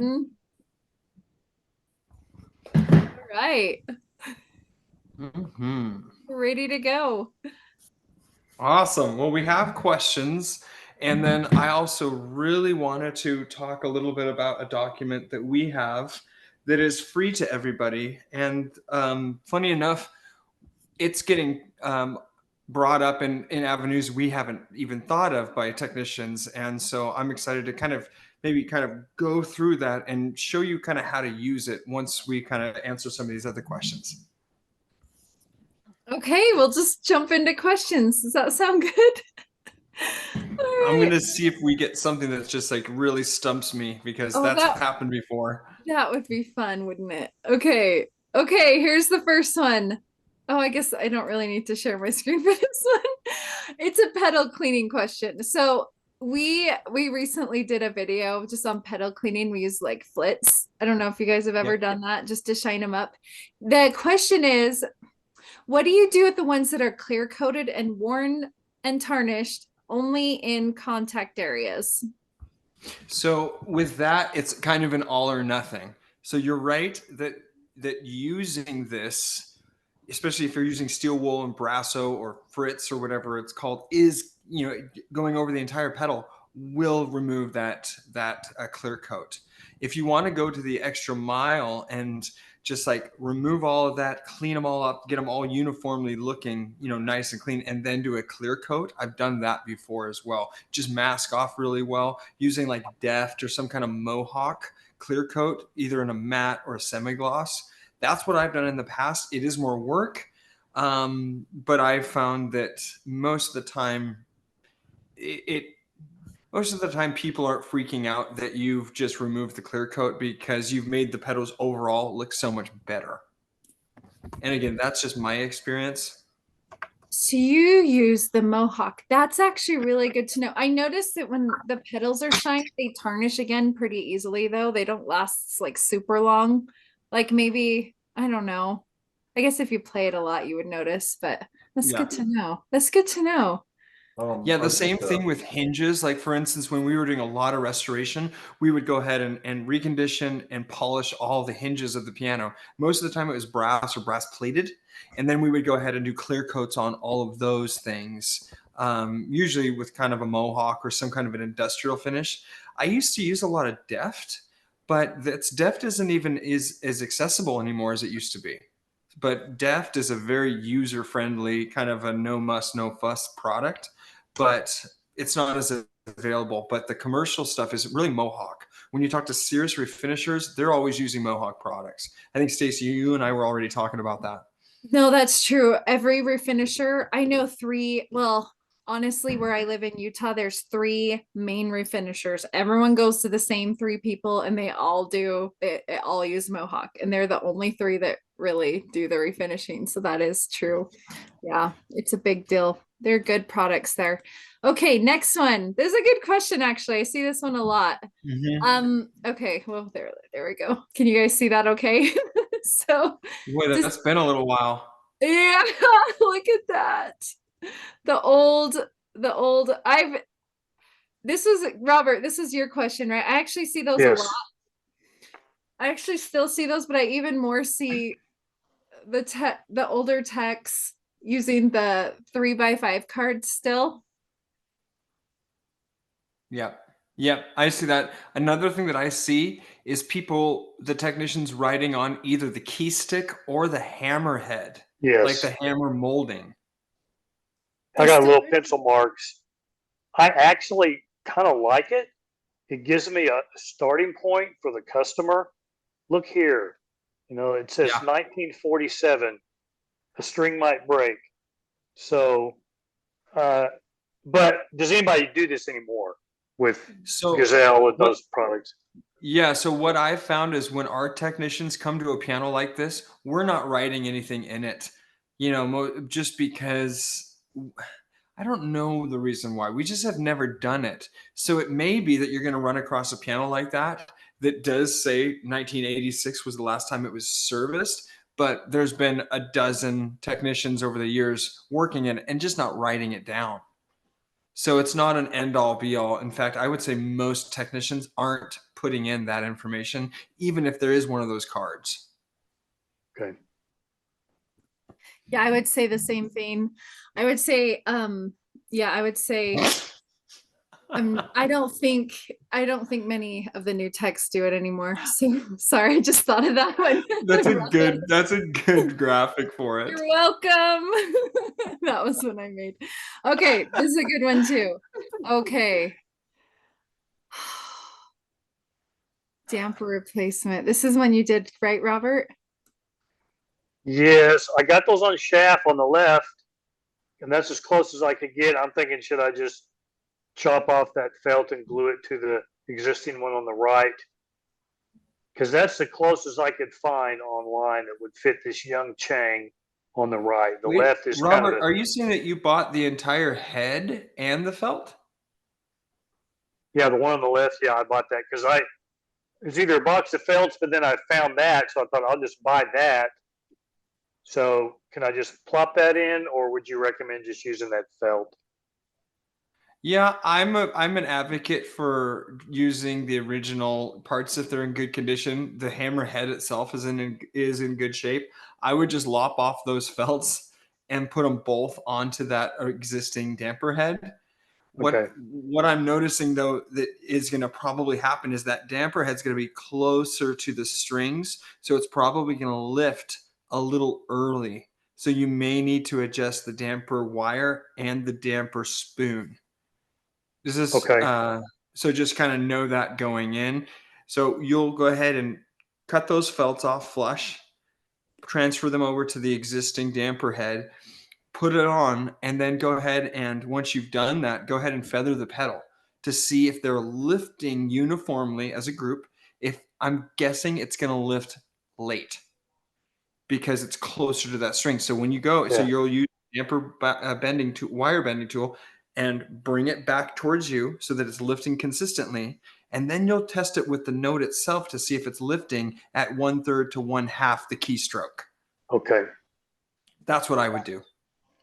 button. All right, we're ready to go. Awesome. Well, we have questions. And then I also really wanted to talk a little bit about a document that we have that is free to everybody. And funny enough, it's getting brought up in avenues we haven't even thought of by technicians. And so I'm excited to maybe go through that and show you kind of how to use it once we kind of answer some of these other questions. Okay, we'll just jump into questions. Does that sound good? All I'm right. going to see if we get something that's just like really stumps me because Oh, that's that happened before. that would be fun, wouldn't it? Okay. Okay, here's the first one. Oh, I guess I don't really need to share my screen for this one. It's a pedal cleaning question. So we recently did a video just on pedal cleaning. We use like flits. I don't know if you guys have ever Yep. done that just to shine them up. The question is, what do you do with the ones that are clear coated and worn and tarnished only in contact areas? So with that, it's kind of an all or nothing. So you're right that using this, especially if you're using steel wool and brasso or fritz or whatever it's called, is going over the entire pedal will remove that clear coat. If you want to go to the extra mile and just like remove all of that, clean them all up, get them all uniformly looking, nice and clean, and then do a clear coat. I've done that before as well. Just mask off really well using like Deft or some kind of Mohawk clear coat, either in a matte or a semi-gloss. That's what I've done in the past. It is more work, but I've found that most of the time it most of the time people aren't freaking out that you've just removed the clear coat because you've made the pedals overall look so much better. And again, that's just my experience. So you use the Mohawk. That's actually really good to know. I noticed that when the pedals are shined, they tarnish again pretty easily, though. They don't last like super long. Like maybe, I don't know. I guess if you play it a lot, you would notice, but that's Yeah. good to know. That's good to know. Yeah, the I'm same just thing with hinges. Like for instance, when we were doing a lot of restoration, we would go ahead and recondition and polish all the hinges of the piano. Most of the time it was brass or brass plated. And then we would go ahead and do clear coats on all of those things, usually with kind of a Mohawk or some kind of an industrial finish. I used to use a lot of Deft, but that's Deft isn't even is as accessible anymore as it used to be. But Deft is a very user friendly, kind of a no muss, no fuss product, but it's not as available. But the commercial stuff is really Mohawk. When you talk to serious refinishers, they're always using Mohawk products. I think Stacey, you and I were already talking about that. No, that's true. Every refinisher, I know three. Well, honestly, where I live in Utah, there's three main refinishers. Everyone goes to the same three people and they all use Mohawk. And they're the only three that really do the refinishing. So that is true. Yeah, it's a big deal. They're good products there. Okay, next one. This is a good question, actually. I see this one a lot. Mm-hmm. Okay, well, there we go. Can you guys see that okay? So Boy, just that's been a little while. yeah, look at that. The old, I've, this was, Robert, this is your question, right? I actually see those a lot. yes. I actually still see those, but I even more see the older techs using the 3x5 cards still. Yep. Yep. I see that. Another thing that I see is the technicians writing on either the key stick or the hammer head, like the Yes. hammer molding. I They got still little pencil marks. I actually kind of like it. It gives me a starting point for the customer. Look here. It says Yeah. 1947. A string might break. So, uh, but does anybody do this anymore with So Gazelle and what those products? Yeah, so what I've found is when our technicians come to a piano like this, we're not writing anything in it, just because I don't know the reason why. We just have never done it. So it may be that you're going to run across a piano like that does say 1986 was the last time it was serviced, but there's been a dozen technicians over the years working in it and just not writing it down. So it's not an end all be all. In fact, I would say most technicians aren't putting in that information, even if there is one of those cards. Okay. Yeah, I would say the same thing. I would say, yeah, I would say I don't think many of the new techs do it anymore. So sorry, I just thought of that one. That's a good graphic for it. You're welcome. That was one I made. Okay, this is a good one too. Okay. Damper replacement. This is one you did, right, Robert? Yes, I got those on shaft on the left, and that's as close as I could get. I'm thinking, should I just chop off that felt and glue it to the existing one on the right? Because that's the closest I could find online that would fit this young Chang on the right. The Wait, left is kind Robert, of are you saying that you bought the entire head and the felt? yeah, the one on the left. Yeah, I bought that because it's either a box of felts, but then I found that, so I thought I'll just buy that. So can I just plop that in, or would you recommend just using that felt? Yeah, I'm an advocate for using the original parts if they're in good condition. The hammer head itself is in good shape. I would just lop off those felts and put them both onto that existing damper head. Okay. What I'm noticing though that is going to probably happen is that damper head's going to be closer to the strings, so it's probably going to lift a little early. So you may need to adjust the damper wire and the damper spoon. This is Okay. so just kind of know that going in. So you'll go ahead and cut those felts off flush, transfer them over to the existing damper head, put it on, and then go ahead and once you've done that, go ahead and feather the pedal to see if they're lifting uniformly as a group. If I'm guessing it's going to lift late because it's closer to that string. So when you go, so Yeah. you'll use damper bending tool, wire bending tool, and bring it back towards you so that it's lifting consistently. And then you'll test it with the note itself to see if it's lifting at 1/3 to 1/2 the keystroke. Okay. That's what I would do.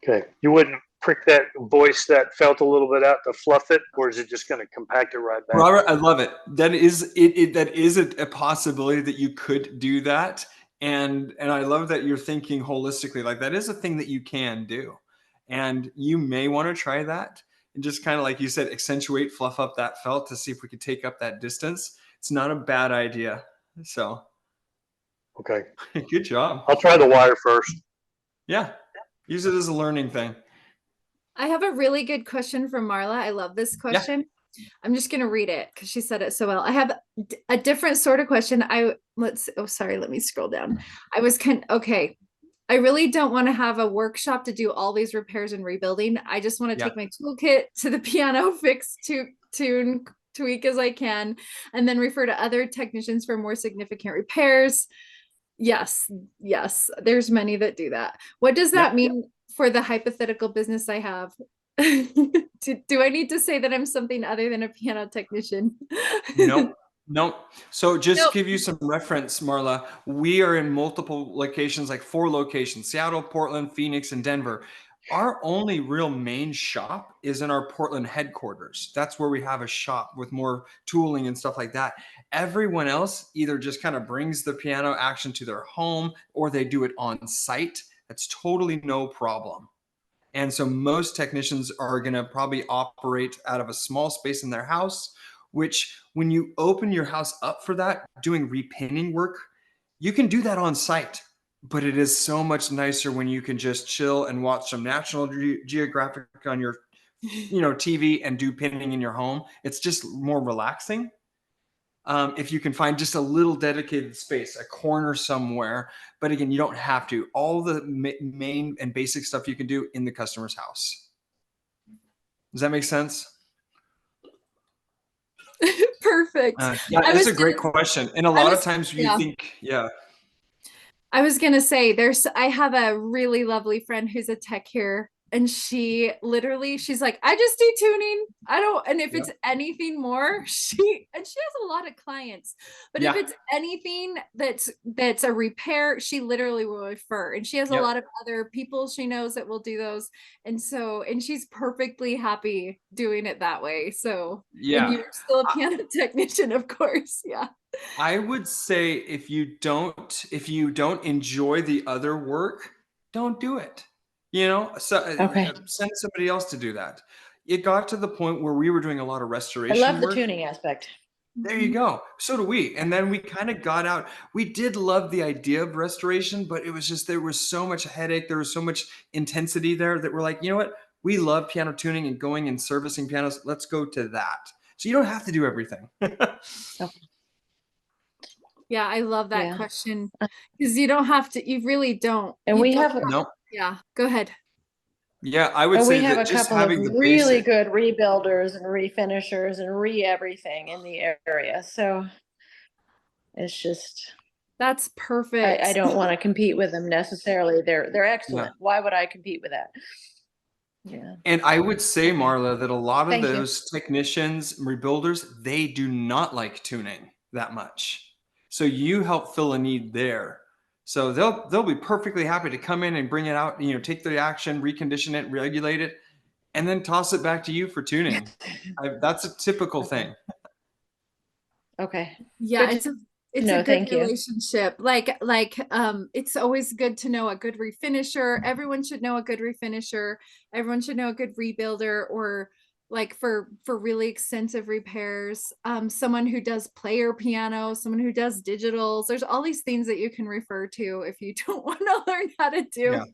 Okay. You wouldn't prick that voice that felt a little bit out to fluff it, or is it just going to compact it right back? Robert, I love it. That is it. That is a possibility that you could do that, and I love that you're thinking holistically. Like that is a thing that you can do, and you may want to try that and just kind of like you said, accentuate, fluff up that felt to see if we could take up that distance. It's not a bad idea. So, Okay. good job. I'll try the wire first. Yeah, use it as a learning thing. I have a really good question from Marla. I love this question. Yeah. I'm just going to read it because she said it so well. I have a different sort of question. Let me scroll down. Okay. I really don't want to have a workshop to do all these repairs and rebuilding. I just want to take my toolkit to the piano, fix, tune, tweak as I can, and then refer to other technicians for more significant repairs. Yes. There's many that do that. What does that mean for the hypothetical business I have? do I need to say that I'm something other than a piano technician? No. So just to give you some reference, Marla, we are in multiple locations, like 4 locations, Seattle, Portland, Phoenix, and Denver. Our only real main shop is in our Portland headquarters. That's where we have a shop with more tooling and stuff like that. Everyone else either just kind of brings the piano action to their home or they do it on site. That's totally no problem. And so most technicians are going to probably operate out of a small space in their house, which when you open your house up for that, doing repinning work, you can do that on site. But it is so much nicer when you can just chill and watch some National Geographic on your TV and do pinning in your home. It's just more relaxing. If you can find just a little dedicated space, a corner somewhere. But again, you don't have to. All the main and basic stuff you can do in the customer's house. Does that make sense? Perfect. Yeah, it's a great question. And a lot of times you think, I was going to say I have a really lovely friend who's a tech here and she literally, she's like, I just do tuning. I don't, and if Yeah. it's anything more, and she has a lot of clients, but if Yeah. it's anything that's a repair, she literally will refer. And she has a Yep. lot of other people she knows that will do those. And so, and she's perfectly happy doing it that way. So, and Yeah. you're still a piano technician, of course. Yeah. I would say if you don't enjoy the other work, don't do it. You know, so Okay. send somebody else to do that. It got to the point where we were doing a lot of I restoration love the work. tuning aspect. There you go. So do we. And then we kind of got out. We did love the idea of restoration, but it was just there was so much headache. There was so much intensity there that we're like, you know what? We love piano tuning and going and servicing pianos. Let's go to that. So you don't have to do everything. Yeah, I love that Yeah. question because you don't have to, you really don't. And You we don't- have No. Yeah, go ahead. Yeah, I would and say we have that a just couple of having the really basic. good rebuilders and refinishers and everything in the area. So it's just That's perfect. I don't want to compete with them necessarily. They're excellent. Why would I compete with that? Yeah. And I would say, Marla, that a lot of Thank you. those technicians, rebuilders, they do not like tuning that much. So you help fill a need there. So they'll be perfectly happy to come in and bring it out, you know, take the action, recondition it, regulate it, and then toss it back to you for tuning. That's a typical thing. Okay. Yeah, Good it's no, a good thank you. relationship. It's always good to know a good refinisher. Everyone should know a good refinisher. Everyone should know a good rebuilder, or like for really extensive repairs, someone who does player piano, someone who does digitals. There's all these things that you can refer to if you don't want to learn how to do.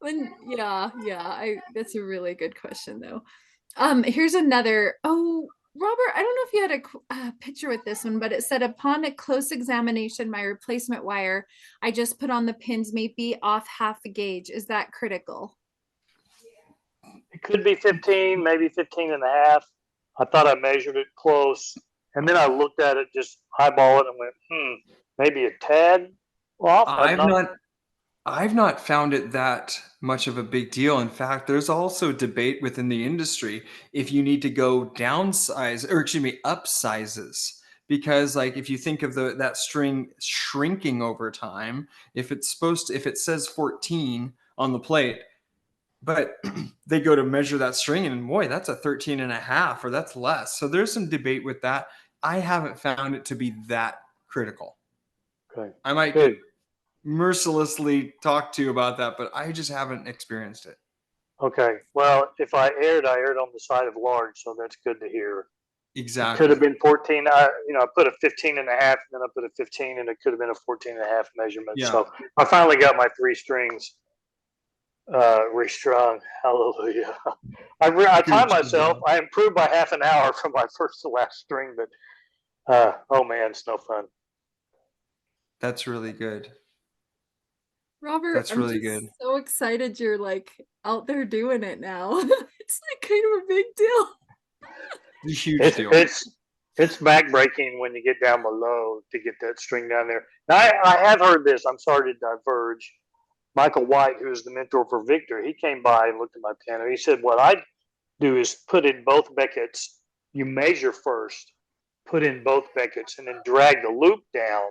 Yeah. That's a really good question though. Here's another. Oh, Robert, I don't know if you had a picture with this one, but it said, upon a close examination, my replacement wire I just put on the pins may be off half a gauge. Is that critical? It could be 15, maybe 15 and a half. I thought I measured it close. And then I looked at it, just eyeball it and went, maybe a tad off. I've not found it that much of a big deal. In fact, there's also debate within the industry if you need to go downsize, or excuse me, up sizes. Because like if you think of that string shrinking over time, if it says 14 on the plate, but they go to measure that string and boy, that's a 13 and a half, or that's less. So there's some debate with that. I haven't found it to be that critical. Okay. I might Good. mercilessly talk to you about that, but I just haven't experienced it. Okay. Well, if I aired on the side of large, so that's good to hear. Exactly. It could have been 14. I put a 15 and a half, and then I put a 15, and it could have been a 14 and a half measurement. Yeah. So I finally got my 3 strings restrung. Hallelujah. I timed myself. I improved by half an hour from my first to last string, but oh man, it's no fun. That's really good. Robert, That's really I'm good. so excited you're like out there doing it now. It's like kind of a big deal. It's a huge deal. It's backbreaking when you get down below to get that string down there. Now, I have heard this. I'm sorry to diverge. Michael White, who is the mentor for Victor, he came by and looked at my piano. He said, what I do is put in both Beckett's. You measure first, put in both Beckett's, and then drag the loop down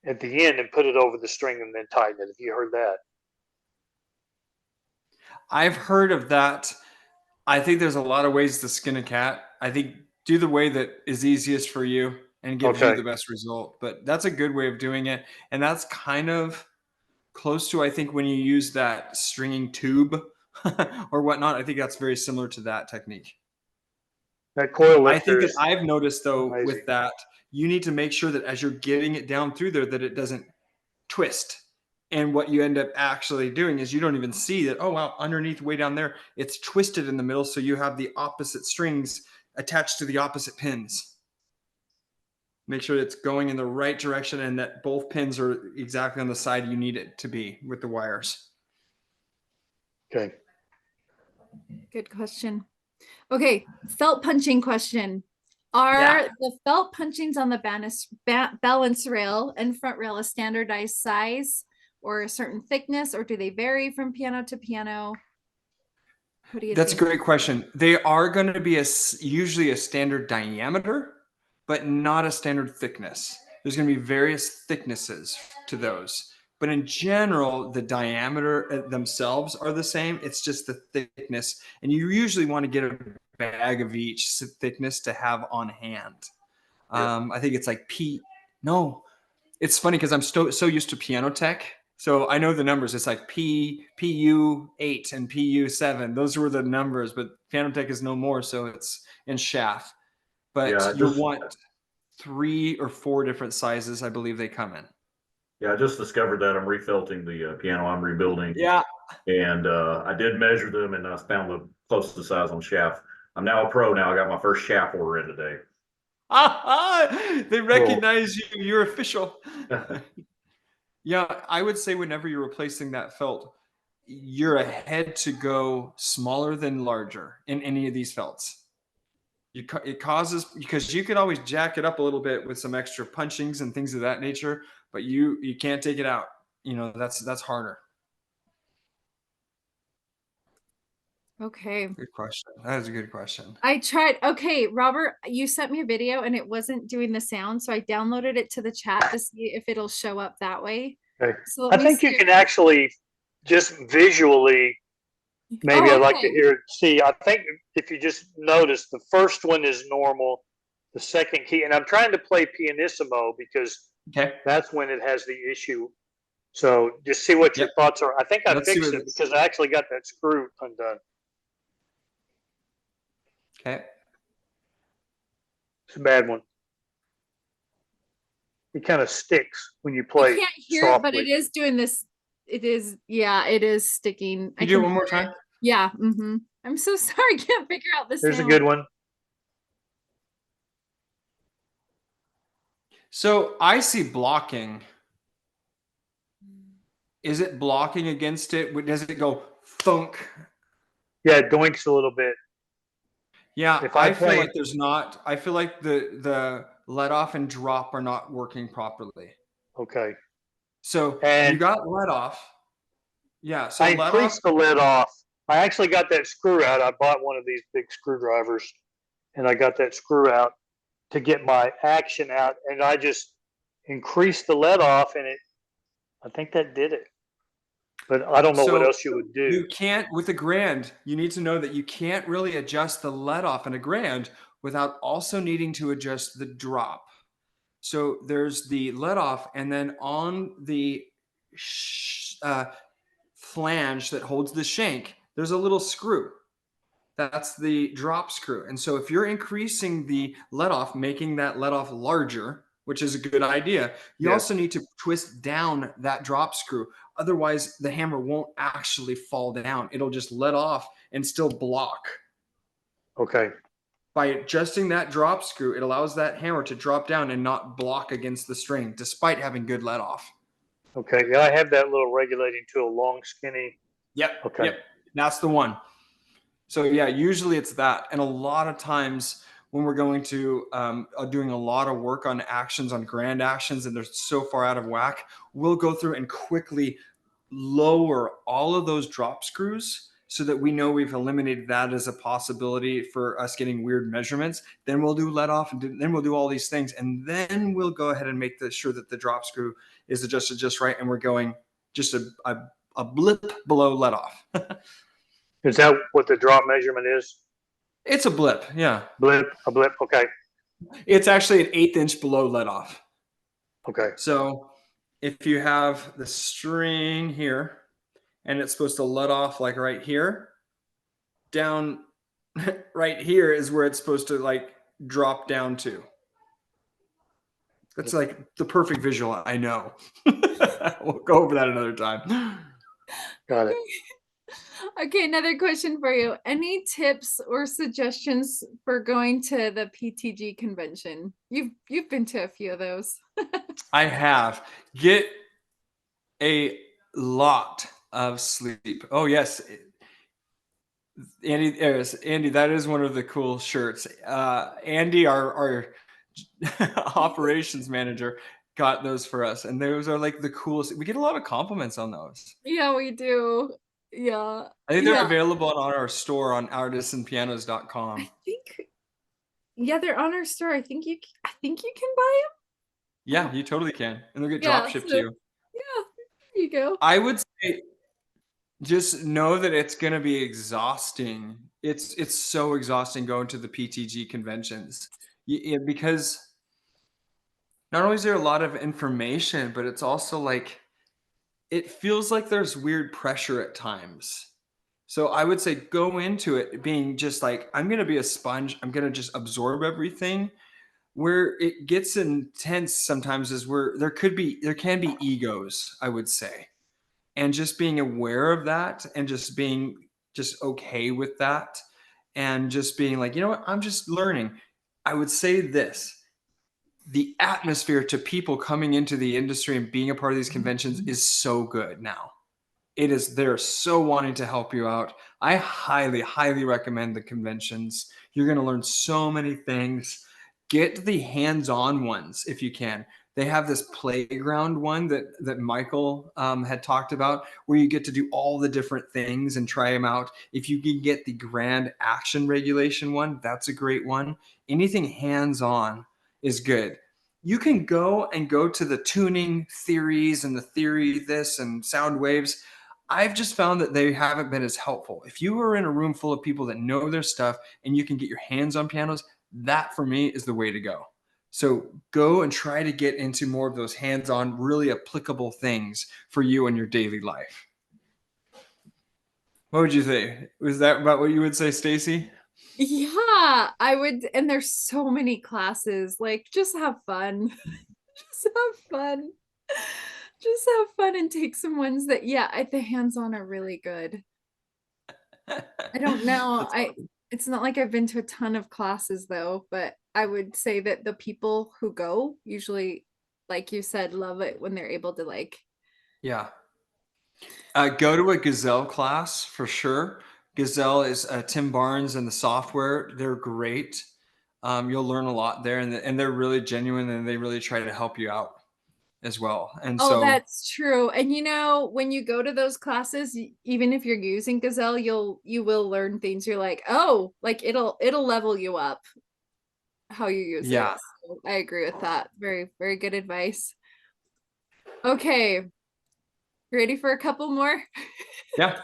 at the end and put it over the string and then tighten it. Have you heard that? I've heard of that. I think there's a lot of ways to skin a cat. I think do the way that is easiest for you and gives you the best result. But that's a good way of doing it. And that's kind of close to, I think, when you use that stringing tube or whatnot. I think that's very similar to that technique. That coil lifter. I think that I've noticed though amazing. with that, you need to make sure that as you're getting it down through there, that it doesn't twist. And what you end up actually doing is you don't even see that, oh, wow, underneath way down there, it's twisted in the middle. So you have the opposite strings attached to the opposite pins. Make sure it's going in the right direction and that both pins are exactly on the side you need it to be with the wires. Okay. Good question. Okay, felt punching question. Are the felt punchings on the balance rail and front rail a standardized size, or a certain thickness, or do they vary from piano to piano? What do you That's a think? great question. They are going to be usually a standard diameter, but not a standard thickness. There's going to be various thicknesses to those. But in general, the diameter themselves are the same. It's just the thickness. And you usually want to get a bag of each thickness to have on hand. I think it's like no, it's funny because I'm so used to piano tech. So I know the numbers. It's like PU8 and PU7. Those were the numbers, but piano tech is no more. So it's in shaft. But Yeah, you want 3 or 4 different sizes, I believe they come in. Yeah, I just discovered that I'm refelting the piano I'm rebuilding. Yeah. And I did measure them and I found the closest size on shaft. I'm now a pro now. I got my first shaft order in today. They recognize you. You're official. Yeah, I would say whenever you're replacing that felt, you're ahead to go smaller than larger in any of these felts. It causes, because you could always jack it up a little bit with some extra punchings and things of that nature, but you can't take it out. You know, that's harder. Okay. Good question. That is a good question. I tried. Okay, Robert, you sent me a video and it wasn't doing the sound, so I downloaded it to the chat to see if it'll show up that way. Okay. So let I me think see you if- can actually just visually, maybe Oh, I'd like to okay. see, I think if you just notice, the first one is normal, the second key, and I'm trying to play pianissimo because Okay. that's when it has the issue. So just see what your Yep. thoughts are. I think I Let's see fixed what it because I actually got that screw undone. Okay. It's a bad one. It kind of sticks when you I play can't hear it, but it softly. is doing this. It is, yeah, it is sticking. Can you do it one more hear it. time? Yeah. I'm so sorry. I can't figure out the There's a sound. good one. So I see blocking. Is it blocking against it? Does it go thunk? Yeah, it doinks a little bit. Yeah, If I I feel play- like there's not. I feel like the let off and drop are not working properly. Okay. So And you got let off. Yeah. So I let off. increased the lid off. I actually got that screw out. I bought one of these big screwdrivers and I got that screw out to get my action out. And I just increased the lead off and I think that did it. But I don't know what So else you would do. you can't, with a grand, you need to know that you can't really adjust the let off in a grand without also needing to adjust the drop. So there's the let off, and then on the flange that holds the shank, there's a little screw. That's the drop screw. And so if you're increasing the let off, making that let off larger, which is a good idea, you Yes. also need to twist down that drop screw. Otherwise, the hammer won't actually fall down. It'll just let off and still block. Okay. By adjusting that drop screw, it allows that hammer to drop down and not block against the string, despite having good let off. Okay. Yeah, I have that little regulating tool, long, skinny. Yep. Okay. Yep. That's the one. So yeah, usually it's that. And a lot of times when we're going to doing a lot of work on actions, on grand actions, and they're so far out of whack, we'll go through and quickly lower all of those drop screws so that we know we've eliminated that as a possibility for us getting weird measurements. Then we'll do let off, and then we'll do all these things. And then we'll go ahead and make sure that the drop screw is adjusted just right. And we're going just a blip below let off. Is that what the drop measurement is? It's a blip. Yeah. A blip. Okay. It's actually an 1/8 inch below let off. Okay. So if you have the string here and it's supposed to let off like right here, down right here is where it's supposed to like drop down to. That's like the perfect visual. I know. We'll go over that another time. Got it. Okay, another question for you. Any tips or suggestions for going to the PTG convention? You've been to a few of those. I have. Get a lot of sleep. Oh yes. Andy, that is one of the cool shirts. Andy, our operations manager, got those for us, and those are like the coolest. We get a lot of compliments on those. Yeah, we do. Yeah. I think they're Yeah. available on our store on I artisanpianos.com. think, yeah, they're on our store. I think you can buy them. Yeah, you totally can, and they'll get drop Yeah, shipped to so you. yeah, there you go. I would say just know that it's going to be exhausting. It's so exhausting going to the PTG conventions. Because not only is there a lot of information, but it's also like it feels like there's weird pressure at times. So I would say go into it being just like, I'm going to be a sponge. I'm going to just absorb everything. Where it gets intense sometimes is where there can be egos, I would say. And just being aware of that and just being just okay with that and just being like, you know what, I'm just learning. I would say this: the atmosphere to people coming into the industry and being a part of these conventions is so good now. It is, they're so wanting to help you out. I highly, highly recommend the conventions. You're going to learn so many things. Get the hands-on ones if you can. They have this playground one that Michael had talked about, where you get to do all the different things and try them out. If you can get the grand action regulation one, that's a great one. Anything hands-on is good. You can go to the tuning theories and the theory this and sound waves. I've just found that they haven't been as helpful. If you are in a room full of people that know their stuff and you can get your hands on pianos, that for me is the way to go. So go and try to get into more of those hands-on, really applicable things for you in your daily life. What would you say? Was that about what you would say, Stacy? Yeah, I would, and there's so many classes. Like, just have fun. Just have fun. Just have fun and take some ones that, yeah, the hands-on are really good. I don't know. It's not like I've been to a ton of classes though, but I would say that the people who go usually, like you said, love it when they're able to like, Yeah. Go to a Gazelle class for sure. Gazelle is Tim Barnes and the software. They're great. You'll learn a lot there, and they're really genuine, and they really try to help you out as well. And oh, so, that's true. And you know, when you go to those classes, even if you're using Gazelle, you will learn things. You're like, oh, like it'll level you up how you use it. yeah, So I agree with that. Very, very good advice. Okay, ready for a couple more? yeah.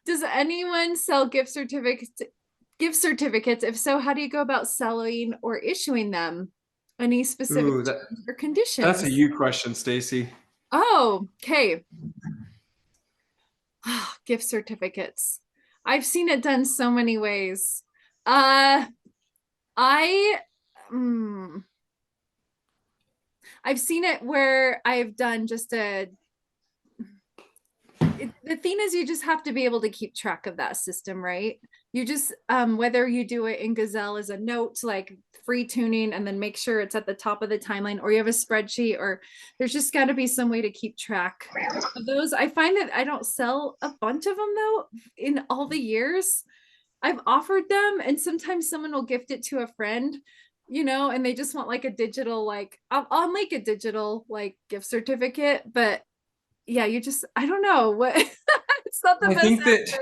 Does anyone sell gift certificates? Gift certificates? If so, how do you go about selling or issuing them? Any specific Ooh, terms or that's a conditions? you question, Stacy. Oh, okay. Gift certificates. I've seen it done so many ways. Uh, I, mm, I've seen it where I've done just the thing is you just have to be able to keep track of that system, right? You just whether you do it in Gazelle as a note, like free tuning, and then make sure it's at the top of the timeline, or you have a spreadsheet, or there's just got to be some way to keep track of those. I find that I don't sell a bunch of them though. In all the years I've offered them, and sometimes someone will gift it to a friend, you know, and they just want like a digital, like I'll make a digital like gift certificate, but yeah, you just, I don't know what, it's not the I best think that answer.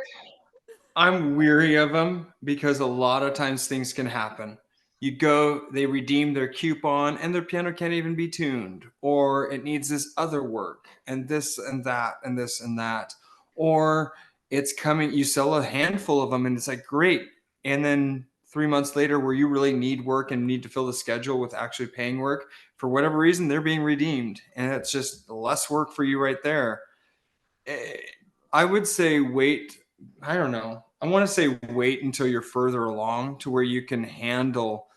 I'm weary of them because a lot of times things can happen. You go, they redeem their coupon and their piano can't even be tuned, or it needs this other work and this and that and this and that. Or it's coming, you sell a handful of them and it's like, great. And then 3 months later, where you really need work and need to fill the schedule with actually paying work, for whatever reason, they're being redeemed. And it's just less work for you right there. I would say wait. I don't know. I want to say wait until you're further along to where you can handle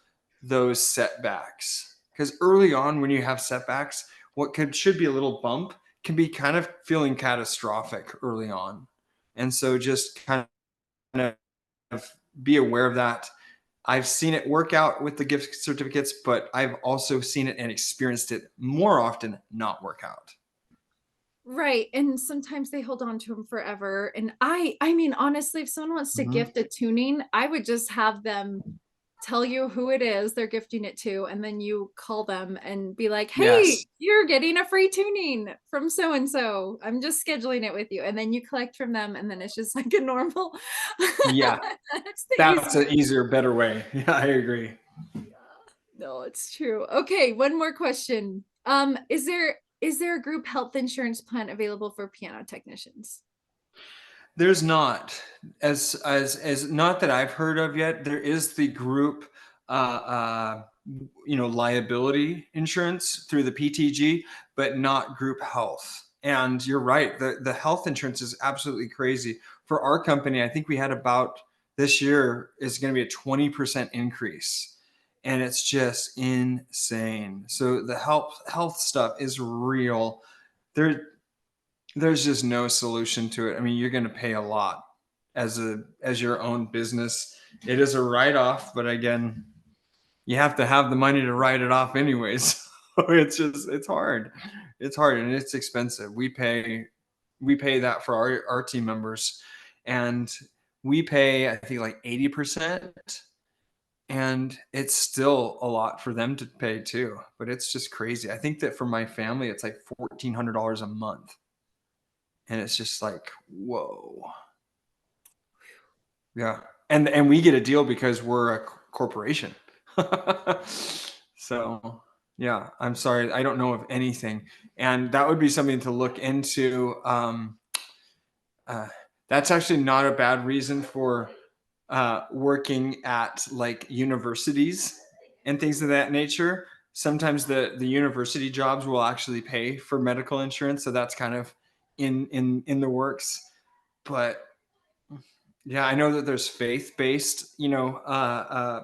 those setbacks. Because early on, when you have setbacks, what should be a little bump can be kind of feeling catastrophic early on. And so just kind of be aware of that. I've seen it work out with the gift certificates, but I've also seen it and experienced it more often not work out. Right. And sometimes they hold on to them forever. And I mean, honestly, if someone wants to Mhm. gift a tuning, I would just have them tell you who it is they're gifting it to, and then you call them and be like, hey, Yes. you're getting a free tuning from so and so. I'm just scheduling it with you. And then you collect from them, and then it's just like a normal. Yeah. It's the That's easy. an easier, better way. Yeah, I agree. No, it's true. Okay, one more question. Is there a group health insurance plan available for piano technicians? There's not, as not that I've heard of yet. There is the group, liability insurance through the PTG, but not group health. And you're right, the health insurance is absolutely crazy. For our company, I think we had about this year is going to be a 20% increase, and it's just insane. So the health stuff is real. There's just no solution to it. I mean, you're going to pay a lot as your own business. It is a write-off, but again, you have to have the money to write it off anyways. So it's hard. It's hard and it's expensive. We pay that for our team members, and we pay I think like 80%, and it's still a lot for them to pay too. But it's just crazy. I think that for my family, it's like $1,400 a month. And it's just like, whoa. Yeah. And we get a deal because we're a corporation. So yeah, I'm sorry. I don't know of anything. And that would be something to look into. That's actually not a bad reason for working at like universities and things of that nature. Sometimes the university jobs will actually pay for medical insurance. So that's kind of in the works. But yeah, I know that there's faith-based,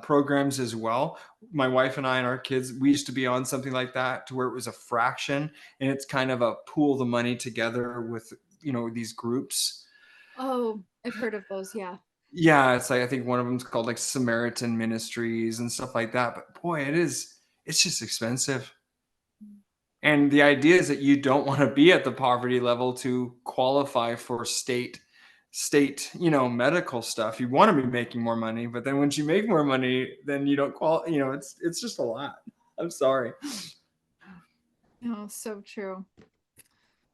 programs as well. My wife and I and our kids, we used to be on something like that to where it was a fraction, and it's kind of a pool the money together with, these groups. Oh, I've heard of those. Yeah. Yeah, it's like I think one of them's called like Samaritan Ministries and stuff like that. But boy, it's just expensive. And the idea is that you don't want to be at the poverty level to qualify for state, medical stuff. You want to be making more money, but then once you make more money, then you don't it's just a lot. I'm sorry. Oh, so true.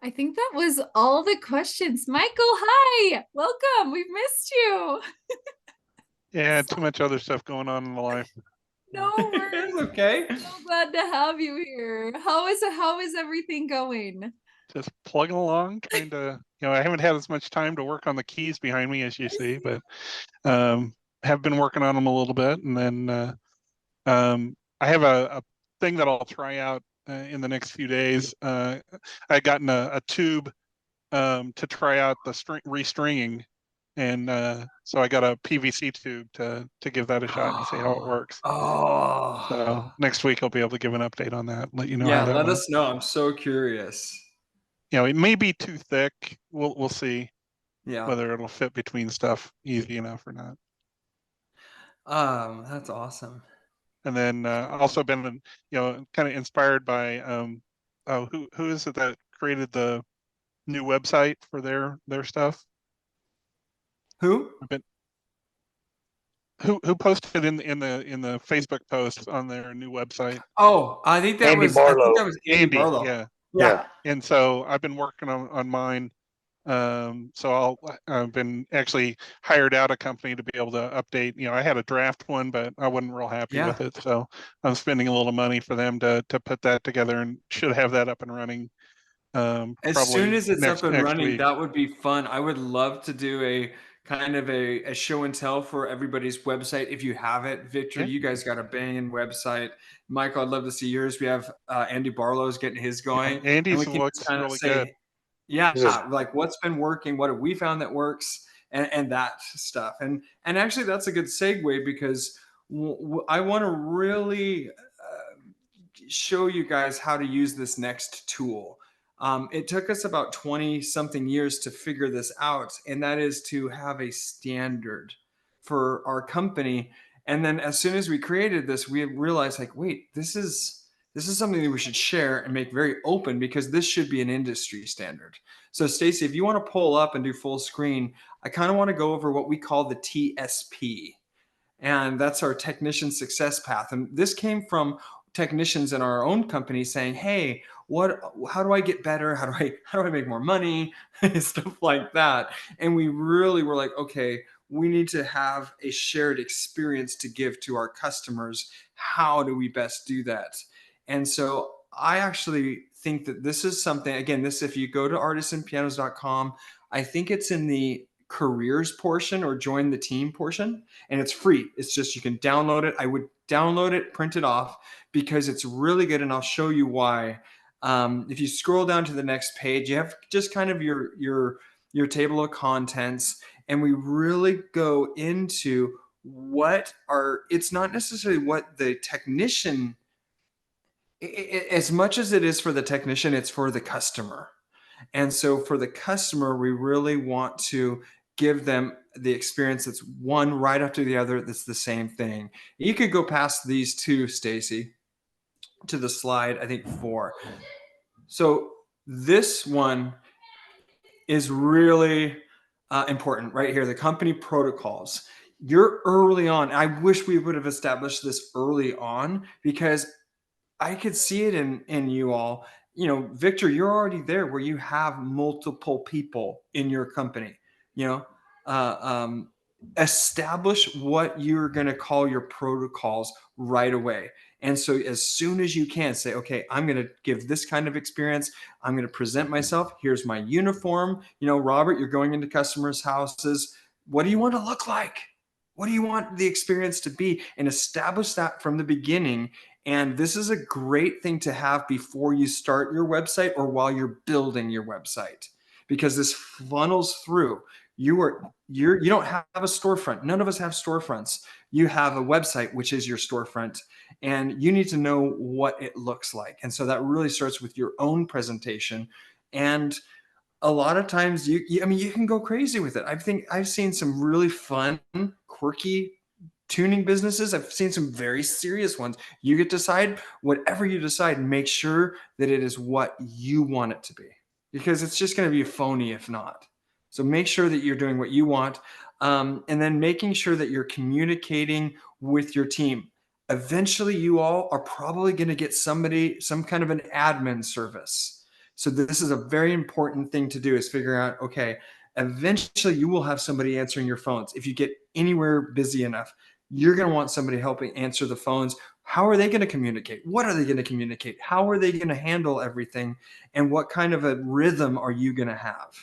I think that was all the questions. Michael, hi. Welcome. We've missed you. Yeah, too much other stuff going on in the life. No worries. It's okay. So glad to have you here. How is everything going? Just plugging along, kind of. I haven't had as much time to work on the keys behind me as you see, but have been working on them a little bit, and then I have a thing that I'll try out in the next few days. I gotten a tube to try out the restringing, and so I got a PVC tube to give that a shot and see how it works. Oh. So next week I'll be able to give an update on that, let you know Yeah, how that let went. us know. I'm so curious. It may be too thick. We'll see Yeah. whether it'll fit between stuff easy enough or not. That's awesome. And then also been kind of inspired by who is it that created the new website for their stuff? Who? Who posted in the Facebook post on their new website? Oh, I think that Andy was Barlow. Andy Barlow. Yeah. Yeah. And so I've been working on mine. So I've been actually hired out a company to be able to update. I had a draft one, but I wasn't real happy with it. So I'm spending a little money for them to put that together, and should have that up and running. As soon as it's up and running, week. that would be fun. I would love to do a kind of a show and tell for everybody's website if you have it. Victor, Yeah. you guys got a banging website. Michael, I'd love to see yours. We have Andy Barlow's getting his going. Yeah, Andy's and we can looks kind of really say, good. Yeah, like what's been working, what have we found that works, and that stuff. And actually, that's a good segue because I want to really show you guys how to use this next tool. It took us about 20 something years to figure this out, and that is to have a standard for our company. And then as soon as we created this, we realized like, wait, this is something that we should share and make very open, because this should be an industry standard. So Stacy, if you want to pull up and do full screen, I kind of want to go over what we call the TSP. And that's our technician success path. And this came from technicians in our own company saying, hey, how do I get better? How do I make more money? Stuff like that. And we really were like, okay, we need to have a shared experience to give to our customers. How do we best do that? And so I actually think that this is something, again, this, if you go to artisanpianos.com, I think it's in the careers portion or join the team portion, and it's free. It's just, you can download it. I would download it, print it off, because it's really good. And I'll show you why. If you scroll down to the next page, you have just kind of your table of contents, and we really go into it's not necessarily what the technician, as much as it is for the technician, it's for the customer. And so for the customer, we really want to give them the experience that's one right after the other, that's the same thing. You could go past these two, Stacy, to the slide, I think 4. So this one is really important right here, the company protocols. You're early on. I wish we would have established this early on, because I could see it in you all. You know, Victor, you're already there where you have multiple people in your company. You know, establish what you're going to call your protocols right away. And so as soon as you can, say, okay, I'm going to give this kind of experience. I'm going to present myself. Here's my uniform. You know, Robert, you're going into customers' houses. What do you want to look like? What do you want the experience to be? And establish that from the beginning. And this is a great thing to have before you start your website or while you're building your website, because this funnels through. You don't have a storefront. None of us have storefronts. You have a website, which is your storefront, and you need to know what it looks like. And so that really starts with your own presentation. And a lot of times you can go crazy with it. I think I've seen some really fun, quirky tuning businesses. I've seen some very serious ones. You get to decide whatever you decide, make sure that it is what you want it to be, because it's just going to be phony if not. So make sure that you're doing what you want. And then making sure that you're communicating with your team. Eventually you all are probably going to get some kind of an admin service. So this is a very important thing to do, is figure out, okay, eventually you will have somebody answering your phones. If you get anywhere busy enough, you're going to want somebody helping answer the phones. How are they going to communicate? What are they going to communicate? How are they going to handle everything? And what kind of a rhythm are you going to have?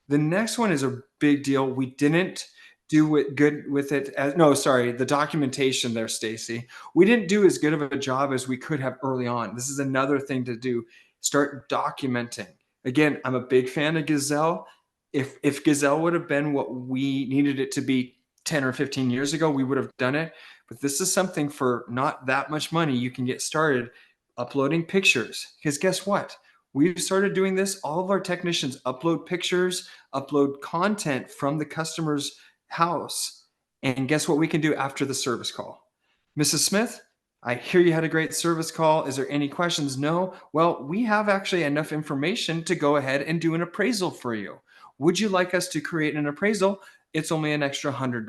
The next one is a big deal. We didn't do it good with it. The documentation there, Stacy. We didn't do as good of a job as we could have early on. This is another thing to do. Start documenting. Again, I'm a big fan of Gazelle. If Gazelle would have been what we needed it to be 10 or 15 years ago, we would have done it. But this is something for not that much money. You can get started uploading pictures, because guess what? We've started doing this. All of our technicians upload pictures, upload content from the customer's house. And guess what we can do after the service call? Mrs. Smith, I hear you had a great service call. Is there any questions? No. Well, we have actually enough information to go ahead and do an appraisal for you. Would you like us to create an appraisal? It's only an extra $100.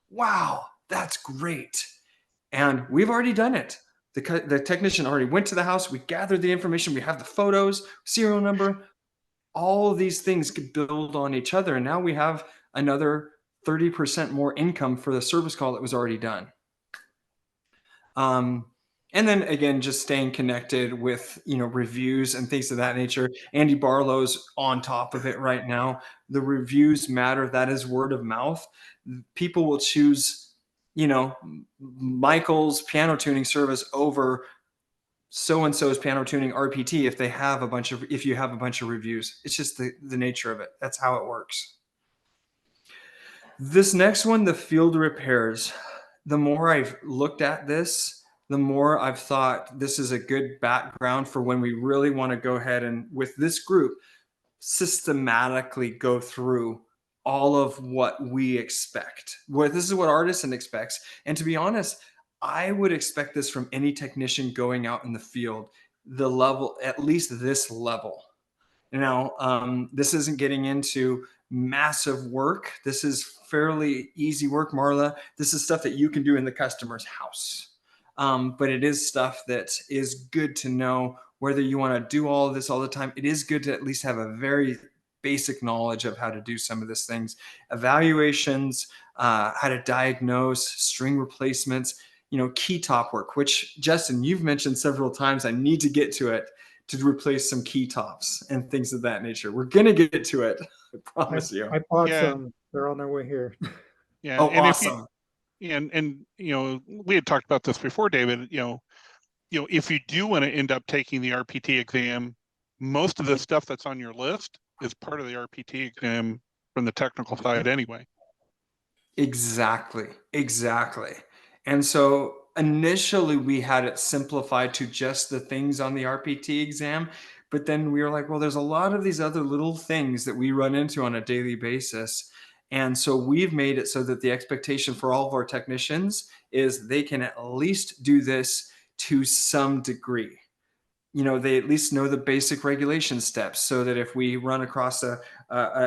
Wow, that's great. And we've already done it. The technician already went to the house. We gathered the information. We have the photos, serial number. All of these things could build on each other. And now we have another 30% more income for the service call that was already done. And then again, just staying connected with, reviews and things of that nature. Andy Barlow's on top of it right now. The reviews matter. That is word of mouth. People will choose, Michael's piano tuning service over so-and-so's piano tuning RPT if you have a bunch of reviews. It's just the nature of it. That's how it works. This next one, the field repairs. The more I've looked at this, the more I've thought this is a good background for when we really want to go ahead and, with this group, systematically go through all of what we expect. This is what Artisan expects. And to be honest, I would expect this from any technician going out in the field, the level, at least this level. Now, this isn't getting into massive work. This is fairly easy work, Marla. This is stuff that you can do in the customer's house. But it is stuff that is good to know. Whether you want to do all of this all the time, it is good to at least have a very basic knowledge of how to do some of these things. Evaluations, how to diagnose, string replacements, key top work, which Justin, you've mentioned several times. I need to get to it, to replace some key tops and things of that nature. We're going to get to it. I promise you. I bought Yeah. some. They're on their way here. Yeah. Oh, and awesome. And we had talked about this before, David. If you do want to end up taking the RPT exam, most of the stuff that's on your list is part of the RPT exam from the technical side anyway. Exactly. And so initially we had it simplified to just the things on the RPT exam, but then we were like, well, there's a lot of these other little things that we run into on a daily basis. And so we've made it so that the expectation for all of our technicians is they can at least do this to some degree. They at least know the basic regulation steps, so that if we run across a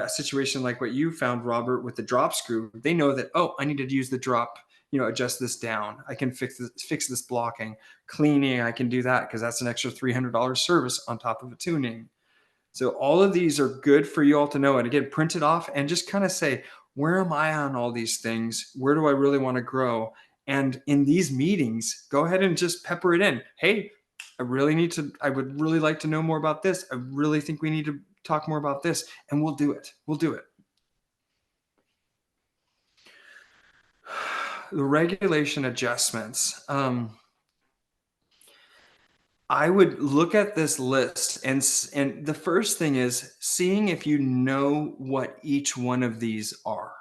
situation like what you found, Robert, with the drop screw, they know that, oh, I need to use the drop, adjust this down. I can fix this blocking. Cleaning, I can do that because that's an extra $300 service on top of a tuning. So all of these are good for you all to know. And again, print it off and just kind of say, where am I on all these things? Where do I really want to grow? And in these meetings, go ahead and just pepper it in. Hey, I would really like to know more about this. I really think we need to talk more about this, and we'll do it. The regulation adjustments. I would look at this list, and the first thing is seeing if you know what each one of these are.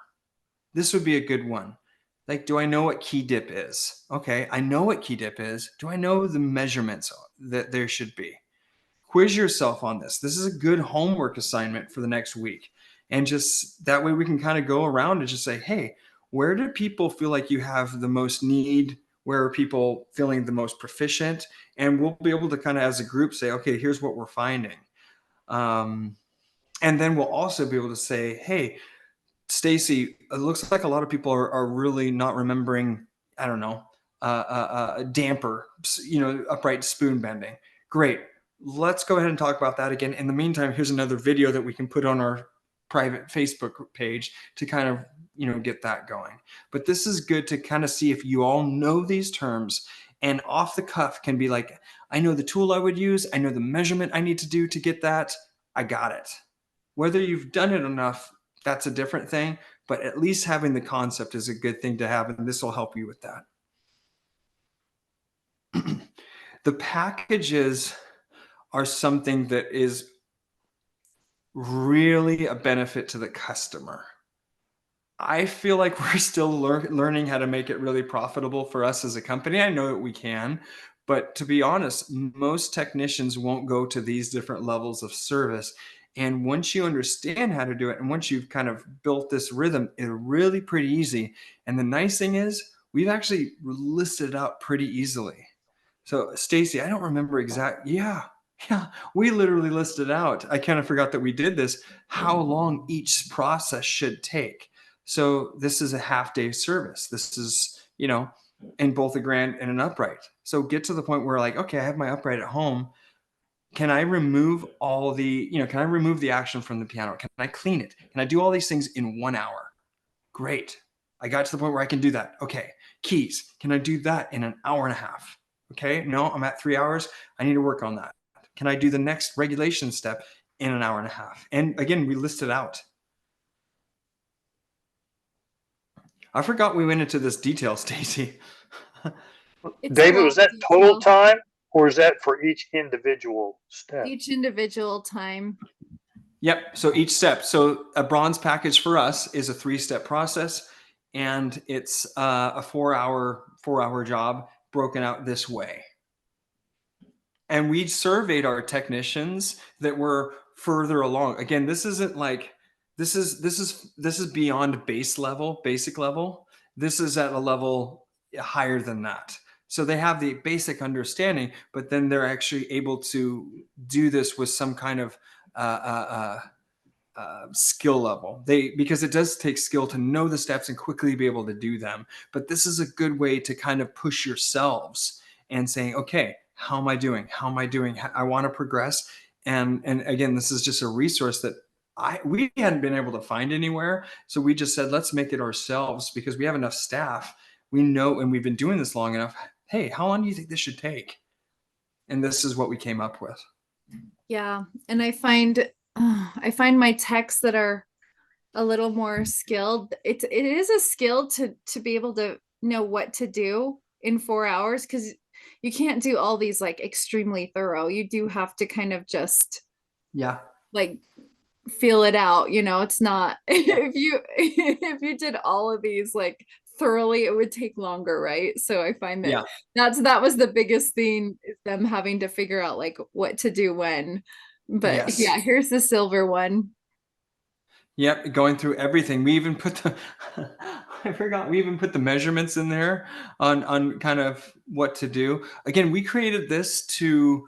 This would be a good one. Like, do I know what key dip is? Okay, I know what key dip is. Do I know the measurements that there should be? Quiz yourself on this. This is a good homework assignment for the next week. And just that way we can kind of go around and just say, hey, where do people feel like you have the most need? Where are people feeling the most proficient? And we'll be able to kind of, as a group, say, okay, here's what we're finding. And then we'll also be able to say, hey, Stacy, it looks like a lot of people are really not remembering, I don't know, damper, upright spoon bending. Great. Let's go ahead and talk about that again. In the meantime, here's another video that we can put on our private Facebook page to kind of, get that going. But this is good to kind of see if you all know these terms, and off the cuff can be like, I know the tool I would use. I know the measurement I need to do to get that. I got it. Whether you've done it enough, that's a different thing, but at least having the concept is a good thing to have, and this will help you with that. The packages are something that is really a benefit to the customer. I feel like we're still learning how to make it really profitable for us as a company. I know that we can, but to be honest, most technicians won't go to these different levels of service. And once you understand how to do it, and once you've kind of built this rhythm, it's really pretty easy. And the nice thing is we've actually listed it out pretty easily. So Stacy, I don't remember yeah, we literally listed out. I kind of forgot that we did this, how long each process should take. So this is a half-day service. This is, in both a grand and an upright. So get to the point where like, okay, I have my upright at home. Can I remove all the, can I remove the action from the piano? Can I clean it? Can I do all these things in 1 hour? Great. I got to the point where I can do that. Okay. Keys. Can I do that in an hour and a half? Okay. No, I'm at 3 hours. I need to work on that. Can I do the next regulation step in an hour and a half? And again, we listed out. I forgot we went into this detail, Stacy. It's a David, lot was of that total detail. time, or is that for each individual step? Each individual time. Yep. So each step. So a bronze package for us is a 3-step process, and it's a 4-hour job broken out this way. And we surveyed our technicians that were further along. Again, this isn't like this is beyond basic level. This is at a level higher than that. So they have the basic understanding, but then they're actually able to do this with some kind of skill level. Because it does take skill to know the steps and quickly be able to do them. But this is a good way to kind of push yourselves and saying, okay, how am I doing? How am I doing? I want to progress. And again, this is just a resource that we hadn't been able to find anywhere. So we just said, let's make it ourselves because we have enough staff. We know, and we've been doing this long enough. Hey, how long do you think this should take? And this is what we came up with. Yeah. And I find my techs that are a little more skilled. It is a skill to be able to know what to do in 4 hours, because you can't do all these like extremely thorough. You do have to kind of just like feel it out, it's not if you did all of these like thoroughly, it would take longer, right? So I find that that was the biggest thing, is them having to figure out like what to do when. But here's the silver one. Yep, going through everything. We even put the I forgot, we even put the measurements in there on kind of what to do. Again, we created this to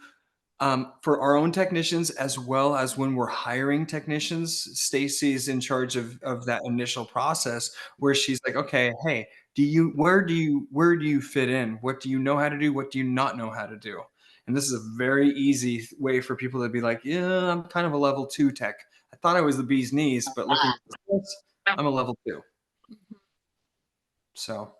for our own technicians, as well as when we're hiring technicians. Stacy's in charge of that initial process where she's like, okay, hey, where do you fit in? What do you know how to do? What do you not know how to do? And this is a very easy way for people to be like, yeah, I'm kind of a level 2 tech. I thought I was the bee's knees, but looking at this, I'm a level 2. So,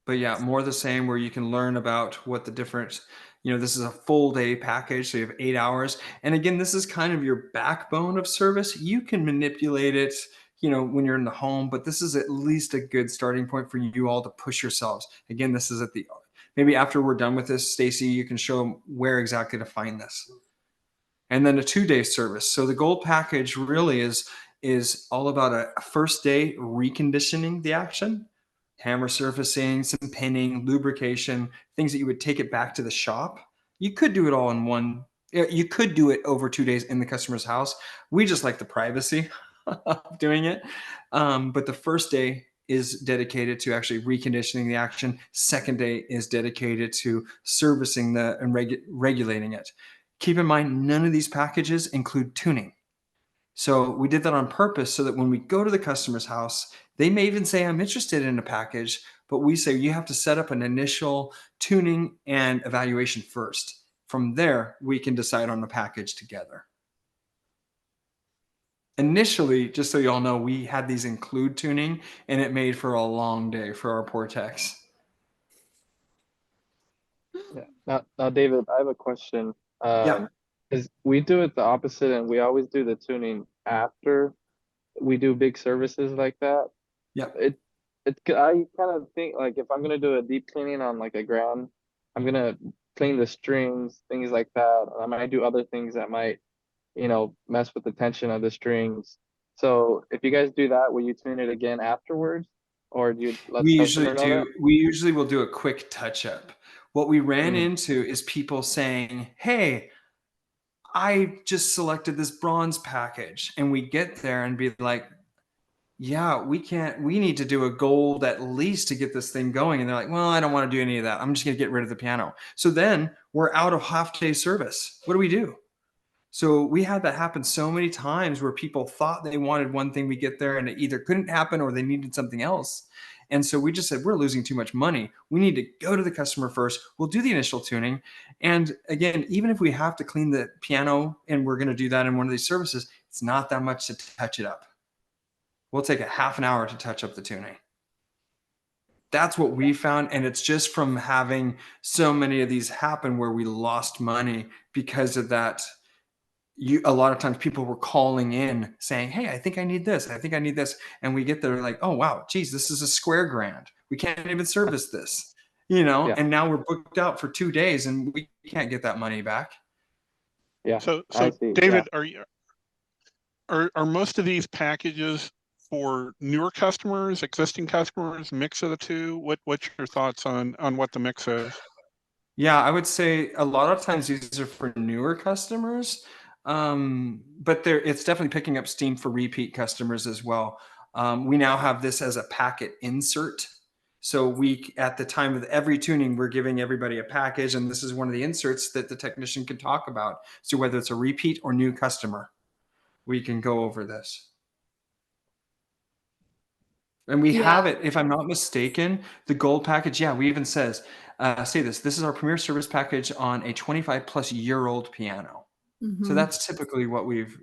but yeah, more the same, where you can learn about what the different, this is a full day package. So you have 8 hours. And again, this is kind of your backbone of service. You can manipulate it, when you're in the home, but this is at least a good starting point for you all to push yourselves. Again, this is maybe after we're done with this, Stacy, you can show them where exactly to find this. And then a 2-day service. So the gold package really is all about a first day reconditioning the action, hammer surfacing, some pinning, lubrication, things that you would take it back to the shop. You could do it all in one. You could do it over 2 days in the customer's house. We just like the privacy of doing it. But the first day is dedicated to actually reconditioning the action. Second day is dedicated to servicing and regulating it. Keep in mind, none of these packages include tuning. So we did that on purpose so that when we go to the customer's house, they may even say, I'm interested in a package, but we say you have to set up an initial tuning and evaluation first. From there, we can decide on the package together. Initially, just so you all know, we had these include tuning, and it made for a long day for our poor techs. Yeah. Now, David, I have a question. Is we do it the opposite, and we always do the tuning after we do big services like that. Yeah. I kind of think like if I'm gonna do a deep cleaning on like a ground, I'm gonna clean the strings, things like that. I might do other things that might, mess with the tension of the strings. So if you guys do that, will you tune it again afterwards, or do you let We the usually customer know that? We usually will do a quick touch up. What we ran into is people saying, hey, I just selected this bronze package, and we get there and be like, yeah, we need to do a gold at least to get this thing going. And they're like, well, I don't want to do any of that. I'm just going to get rid of the piano. So then we're out of half-day service. What do we do? So we had that happen so many times where people thought they wanted one thing, we get there and it either couldn't happen or they needed something else. And so we just said, we're losing too much money. We need to go to the customer first. We'll do the initial tuning. And again, even if we have to clean the piano and we're going to do that in one of these services, it's not that much to touch it up. We'll take a half an hour to touch up the tuning. That's what we found. And it's just from having so many of these happen where we lost money because of that. A lot of times people were calling in saying, hey, I think I need this. I think I need this. And we get there like, oh, wow, geez, this is a square grand. We can't even service this, and now we're booked out for 2 days and we can't get that money back. Yeah. So I see. David, are most of these packages for newer customers, existing customers, mix of the two? What's your thoughts on what the mix is? Yeah, I would say a lot of times these are for newer customers. But it's definitely picking up steam for repeat customers as well. We now have this as a packet insert. So at the time of every tuning, we're giving everybody a package, and this is one of the inserts that the technician can talk about. So whether it's a repeat or new customer, we can go over this. And we Yeah. have it, if I'm not mistaken, the gold package. Yeah, we even says, say this is our premier service package on a 25-plus-year-old piano. So Mhm. that's typically what we've,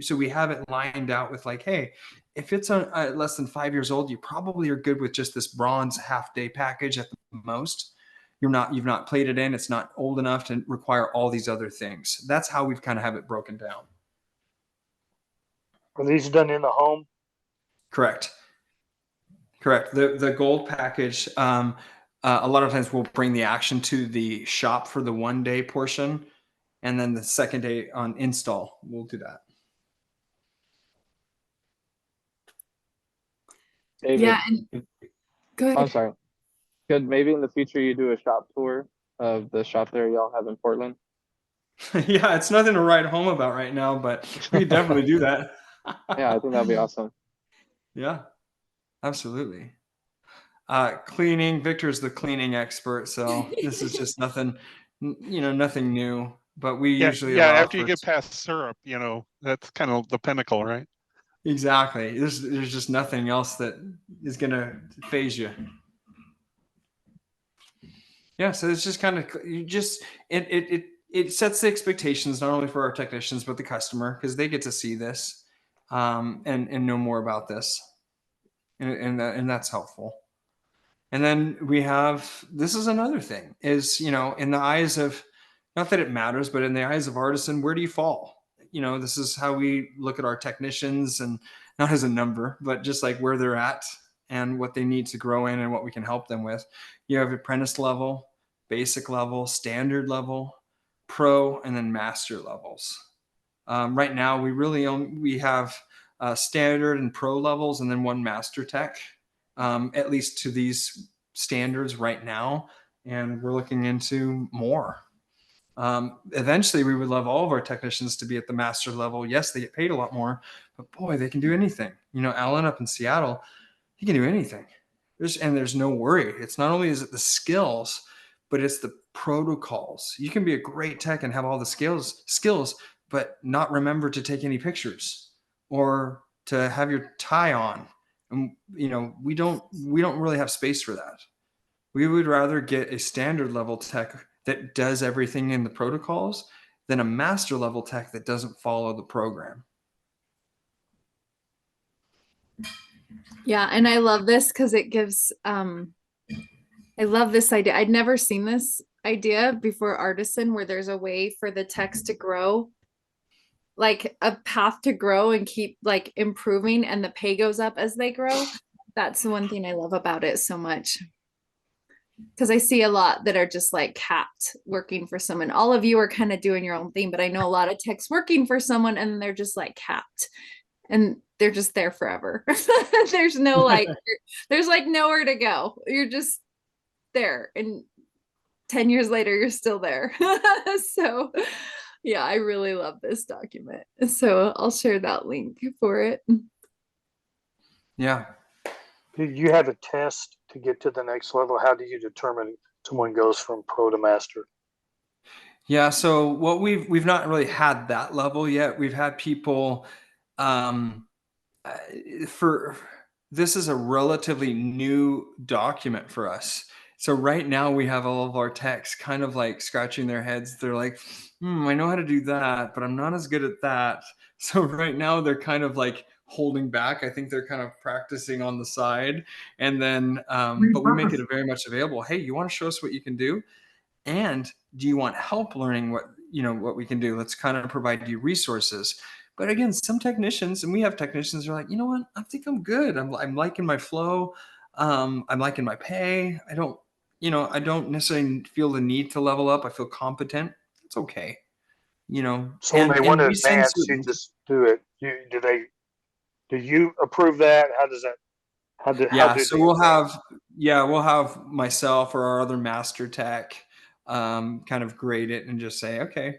so we have it lined out with like, hey, if it's less than 5 years old, you probably are good with just this bronze half-day package at the most. You've not played it in. It's not old enough to require all these other things. That's how we've kind of have it broken down. Are these done in the home? Correct. The gold package, a lot of times we'll bring the action to the shop for the 1 day portion, and then the second day on install, we'll do that. David, Yeah, and go I'm ahead. sorry. Could maybe in the future you do a shop tour of the shop there y'all have in Portland? Yeah, it's nothing to write home about right now, but we could definitely do that. Yeah, I think that'd be awesome. Yeah, absolutely. Cleaning, Victor's the cleaning expert, so this is just nothing, nothing new, but we usually allow after you for get past syrup, that's kind of the pinnacle, right? exactly. There's just nothing else that is gonna phase you. Yeah, so it's just kind of it sets the expectations not only for our technicians but the customer, because they get to see this and know more about this, and that's helpful. And then we have, this is another thing, is in the eyes of, not that it matters, but in the eyes of Artisan, where do you fall? This is how we look at our technicians, and not as a number, but just like where they're at and what they need to grow in and what we can help them with. You have apprentice level, basic level, standard level, pro, and then master levels. Right now, we have standard and pro levels, and then one master tech, at least to these standards right now. And we're looking into more. Eventually, we would love all of our technicians to be at the master level. Yes, they get paid a lot more, but boy, they can do anything. Alan up in Seattle, he can do anything. There's no worry. It's not only is it the skills, but it's the protocols. You can be a great tech and have all the skills, but not remember to take any pictures or to have your tie on. And we don't really have space for that. We would rather get a standard level tech that does everything in the protocols than a master level tech that doesn't follow the program. Yeah, and I love this because it gives I love this idea. I'd never seen this idea before Artisan, where there's a way for the text to grow, like a path to grow and keep like improving, and the pay goes up as they grow. That's the one thing I love about it so much. Because I see a lot that are just like capped working for someone. All of you are kind of doing your own thing, but I know a lot of techs working for someone and they're just like capped and they're just there forever. There's no like, there's like nowhere to go. You're just there, and 10 years later, you're still there. So yeah, I really love this document. So I'll share that link for it. Yeah. Do you have a test to get to the next level? How do you determine someone goes from pro to master? Yeah, so what we've not really had that level yet. We've had people for this is a relatively new document for us. So right now we have all of our techs kind of like scratching their heads. They're like, I know how to do that, but I'm not as good at that. So right now they're kind of like holding back. I think they're kind of practicing on the side, and then but we make it very much available. Hey, you want to show us what you can do? And do you want help learning what we can do? Let's kind of provide you resources. But again, some technicians, and we have technicians who are like, you know what? I think I'm good. I'm liking my flow. I'm liking my pay. I don't necessarily feel the need to level up. I feel competent. It's okay. So when they want and to we send advance, you certain, just do it. Do you approve that? How does that? How do so they advance? we'll have myself or our other master tech kind of grade it and just say, okay,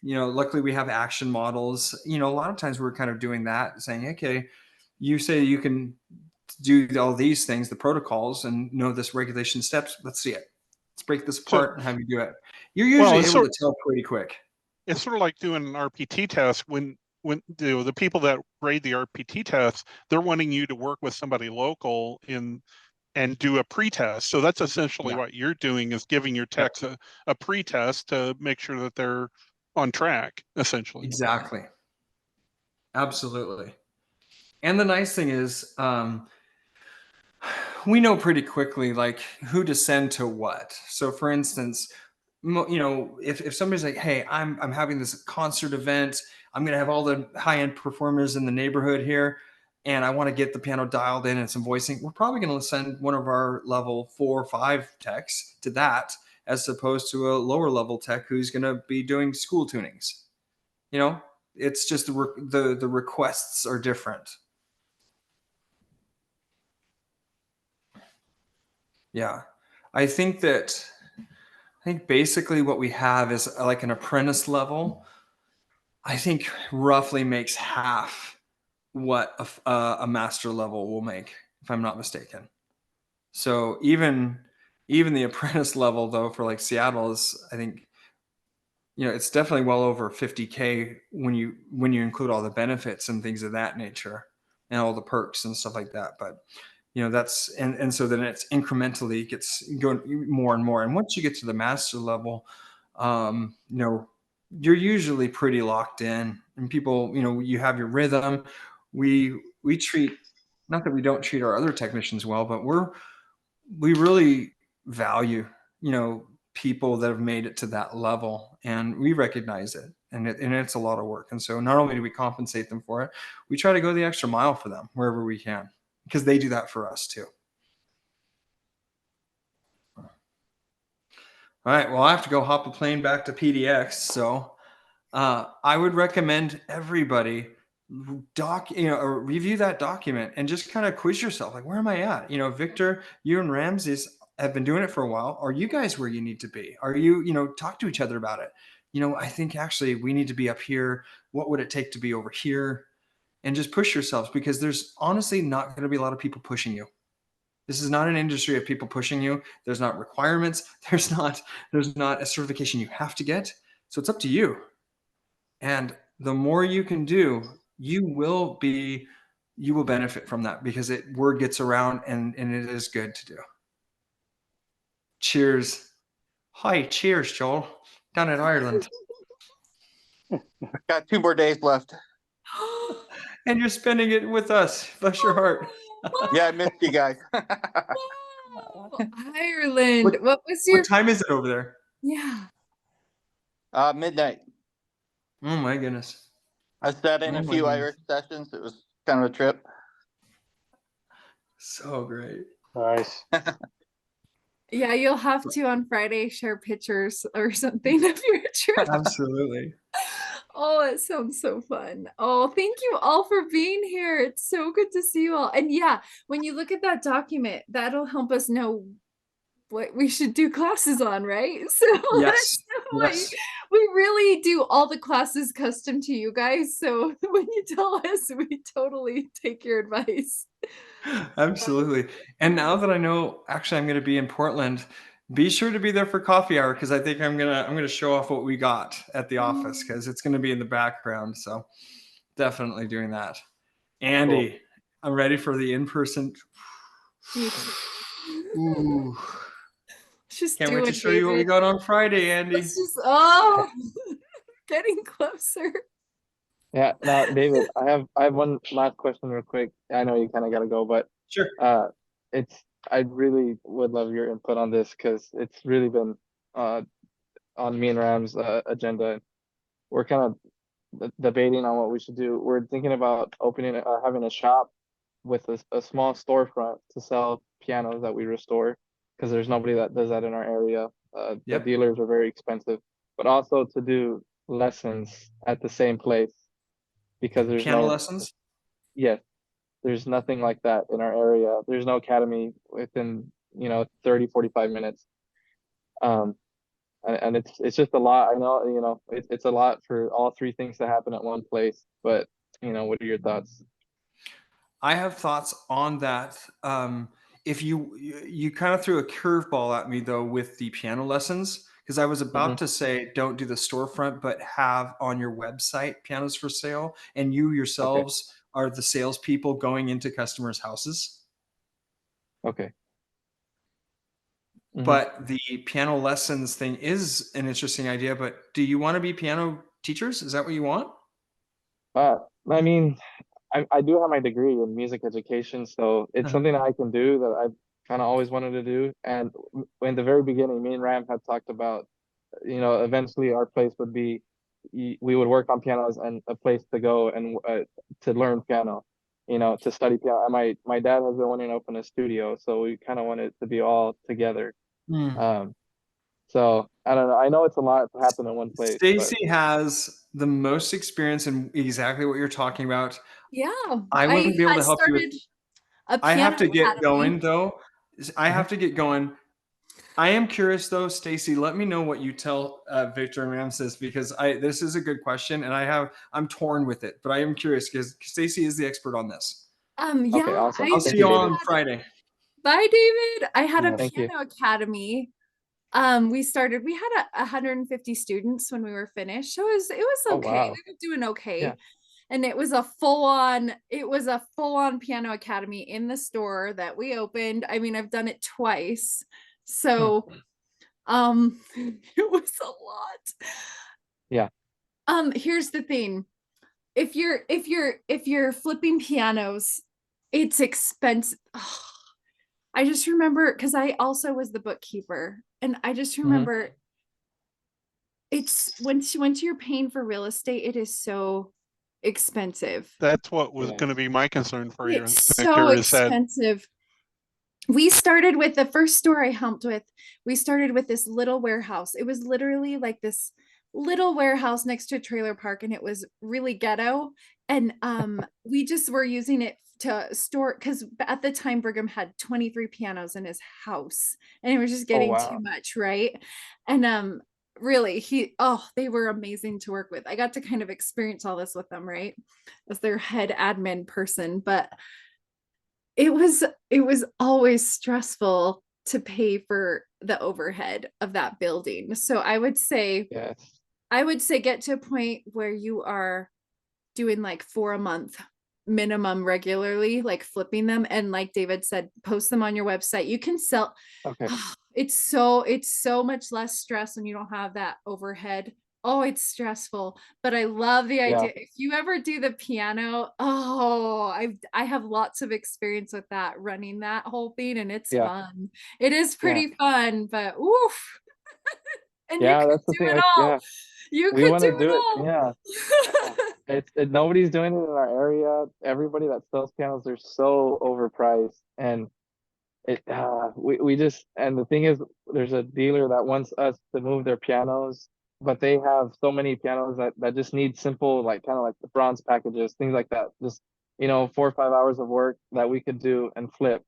luckily we have action models. A lot of times we're kind of doing that, saying, okay, you say you can do all these things, the protocols, and know this regulation steps. Let's see it. Let's break this So, apart and have you do it. You're usually able to tell pretty quick. it's sort of like doing an RPT test when when the people that grade the RPT tests, they're wanting you to work with somebody local and do a pre-test. So that's essentially what you're doing, is giving your techs a pre-test to make sure that they're on track, essentially. Exactly. Absolutely. And the nice thing is, we know pretty quickly like who to send to what. So for instance, if somebody's like, hey, I'm having this concert event, I'm going to have all the high-end performers in the neighborhood here, and I want to get the piano dialed in and some voicing, we're probably going to send one of our level 4 or 5 techs to that, as opposed to a lower level tech who's going to be doing school tunings. It's just the requests are different. Yeah. I think basically what we have is like an apprentice level. I think roughly makes half what a master level will make, if I'm not mistaken. So even the apprentice level, though, for like Seattle is, I think, it's definitely well over 50K when you include all the benefits and things of that nature and all the perks and stuff like that. But that's and so then it's incrementally gets going more and more. And once you get to the master level, you're usually pretty locked in, and people, you have your rhythm. We treat, not that we don't treat our other technicians well, but we really value, people that have made it to that level, and we recognize it, and it's a lot of work. And so not only do we compensate them for it, we try to go the extra mile for them wherever we can, because they do that for us too. All right. Well, I have to go hop a plane back to PDX. So I would recommend everybody review that document and just kind of quiz yourself. Like, where am I at? Victor, you and Ramses have been doing it for a while. Are you guys where you need to be? Are you, talk to each other about it. I think actually we need to be up here. What would it take to be over here? And just push yourselves, because there's honestly not going to be a lot of people pushing you. This is not an industry of people pushing you. There's not requirements. There's not a certification you have to get. So it's up to you. And the more you can do, you will benefit from that, because word gets around, and it is good to do. Cheers. Hi, cheers, Joel. Down in Ireland. Got 2 more days left. And you're spending it with us. Bless your heart. Yeah, I missed you guys. Ireland. What was your What time is it over there? Yeah. Midnight. Oh my goodness. I sat in a few Irish sessions. It was kind of a trip. So great. Nice. Yeah, you'll have to on Friday share pictures or something of your trip. Absolutely. Oh, it sounds so fun. Oh, thank you all for being here. It's so good to see you all. And yeah, when you look at that document, that'll help us know what we should do classes on, right? So Yes. Yes. we really do all the classes custom to you guys. So when you tell us, we totally take your advice. Absolutely. And now that I know, actually, I'm going to be in Portland, be sure to be there for coffee hour, because I think I'm gonna show off what we got at the office, because it's going to be in the background. So definitely doing that. Andy, cool. I'm ready for the in-person. Ooh. Just can't wait to show you what we got on Friday, Andy. It's just getting closer. Yeah, now David, I have one last question real quick. I know you kind of got to go, but sure. I really would love your input on this, because it's really been on me and Ram's agenda. We're kind of debating on what we should do. We're thinking about having a shop with a small storefront to sell pianos that we restore, because there's nobody that does that in our area. The dealers are very expensive, but also to do lessons at the same place, because there's piano lessons. Yes, there's nothing like that in our area. There's no academy within 30-45 minutes. And it's just a lot. I know, it's a lot for all 3 things to happen at one place, but what are your thoughts? I have thoughts on that. If you kind of threw a curveball at me though with the piano lessons, Because I was about Mhm. to say, don't do the storefront, but have on your website pianos for sale, and you Okay. yourselves are the salespeople going into customers' houses. Okay. Mhm. But the piano lessons thing is an interesting idea. But do you want to be piano teachers? Is that what you want? I mean, I do have my degree in music education, so it's Uh-huh. something that I can do that I've kind of always wanted to do. And in the very beginning, me and Ram had talked about, eventually our place would be, we would work on pianos and a place to go and to learn piano, to study piano. And my dad has been wanting to open a studio, so we kind of want it to be all together. Hmm. Um, so I don't know. I know it's a lot to happen in one place, but Stacy has the most experience in exactly what you're talking about. Yeah, I I wouldn't be able had to help you with. started a I have piano to get academy. going though. I Mhm. have to get going. I am curious though, Stacy. Let me know what you tell Victor and Ramses, because this is a good question, and I'm torn with it. But I am curious because Stacy is the expert on this. Okay, Yeah, awesome. I'll I see Thank you you, all David. on had, Friday. bye, David. I had a Thank you. piano academy. We had 150 students when we were finished. So it was Oh, okay. wow. We were doing Yeah. okay. And it was a full-on piano academy in the store that we opened. I mean, I've done it twice. Hmm. So it was a lot. Yeah. Here's the thing. If you're flipping pianos, it's expensive. I just remember because I also was the bookkeeper, and I just Hmm. remember it's once you're paying for real estate, it is so expensive. That's what was Yeah. going to be my concern for you, It's so Victor, is that expensive. We started with the first store I helped with. We started with this little warehouse. It was literally like this little warehouse next to a trailer park, and it was really ghetto. And we just were using it to store, because at the time Brigham had 23 pianos in his house, and it was just Oh, getting too wow. much, right? And really, they were amazing to work with. I got to kind of experience all this with them, right, as their head admin person. But it was always stressful to pay for the overhead of that building. So Yes. I would say get to a point where you are doing like 4 a month minimum regularly, like flipping them, and like David said, post them on your website. You can sell. Okay. It's so much less stress when you don't have that overhead. Oh, it's stressful, but I love the Yeah. idea. If you ever do the piano, I have lots of experience with that, running that whole thing, and it's Yeah. fun. It is Yeah. pretty fun, but oof. And you Yeah. could That's the do thing. it Like, all. yeah, You we could want do to it do it. all. Yeah. Nobody's doing it in our area. Everybody that sells pianos, they're so overpriced. And we just, and the thing is, there's a dealer that wants us to move their pianos, but they have so many pianos that just need simple, like kind of like the bronze packages, things like that. Just, 4 or 5 hours of work that we could do and flip.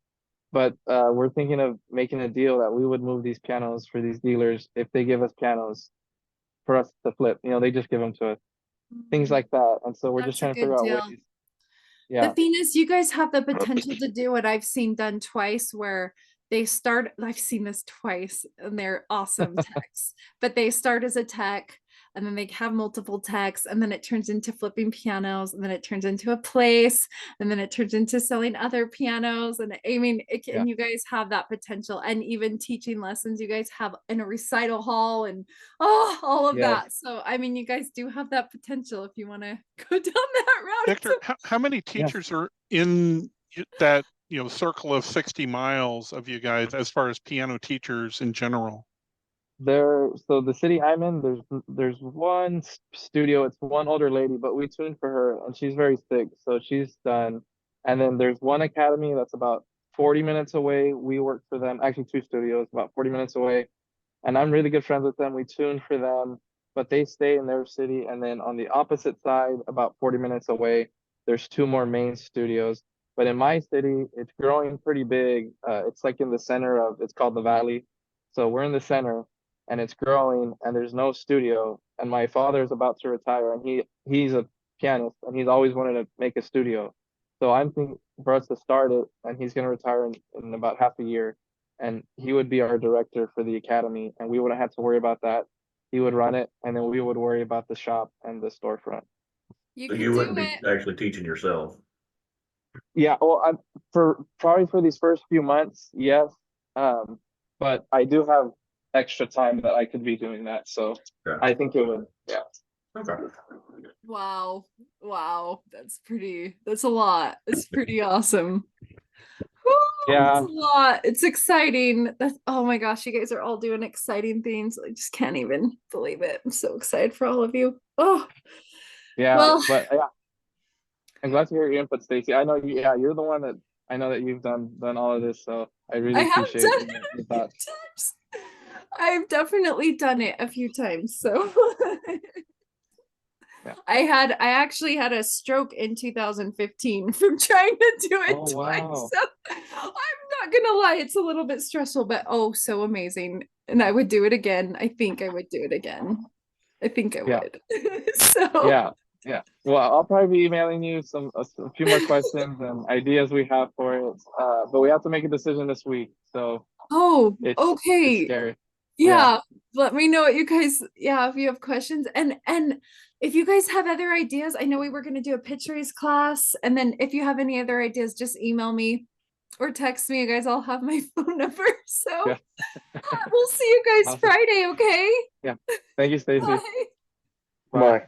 But we're thinking of making a deal that we would move these pianos for these dealers if they give us pianos for us to flip. They just give them to us, things like that. And so we're just That's a trying to figure good out deal. ways. The Yeah. thing is, you guys have the potential to do what I've seen done twice, where I've seen this twice, and they're awesome techs, but they start as a tech, and then they have multiple techs, and then it turns into flipping pianos, and then it turns into a place, and then it turns into selling other pianos. And I mean, Yeah. and you guys have that potential, and even teaching lessons, you guys have in a recital hall, and all of Yes. that. So, I mean, you guys do have that potential if you want to go down that route. Victor, how many Yeah. teachers are in that circle of 60 miles of you guys as far as piano teachers in general? So the city I'm in, there's one studio. It's one older lady, but we tuned for her, and she's very sick, so she's done. And then there's one academy that's about 40 minutes away. We work for them. Actually, two studios about 40 minutes away, and I'm really good friends with them. We tune for them, but they stay in their city. And then on the opposite side, about 40 minutes away, there's two more main studios. But in my city, it's growing pretty big. It's like in the center of, it's called the Valley. So we're in the center, and it's growing, and there's no studio. And my father's about to retire, and he's a pianist, and he's always wanted to make a studio. So I'm thinking for us to start it, and he's going to retire in about half a year. and he would be our director for the academy, and we wouldn't have to worry about that. He would run it, and then we would worry about the shop and the storefront. You So can you do wouldn't be it. actually teaching yourself. Yeah, well, for these first few months, yes. But I do have extra time that I could be doing that, so Okay. I think it would. Yeah. Okay. Wow. Wow. That's a lot. It's pretty awesome. Woo, Yeah. it's a lot. It's exciting. Oh my gosh, you guys are all doing exciting things. I just can't even believe it. I'm so excited for all of you. Oh, Yeah, well, but yeah, I'm glad to hear your input, Stacy. I know you. Yeah, you're the one that I know that you've done all of this, so I I really have appreciate done your it a few thoughts. times. I've definitely done it a few times. So Yeah. I actually had a stroke in 2015 from trying to do it Oh, twice. wow. So I'm not gonna lie, it's a little bit stressful, but oh, so amazing. And I would do it again. I think I would do it again. I think I Yeah. would. So Yeah. Yeah. Well, I'll probably be emailing you a few more questions and ideas we have for it. But we have to make a decision this week, so oh, it's okay. scary. Yeah, let me know what you guys, yeah, if you have questions, and if you guys have other ideas. I know we were going to do a pitch raise class, and then if you have any other ideas, just email me or text me. You guys all have my phone number, so Yeah. we'll see you guys Awesome. Friday. Okay. Yeah. Thank you, Stacy. Bye. Bye. Bye.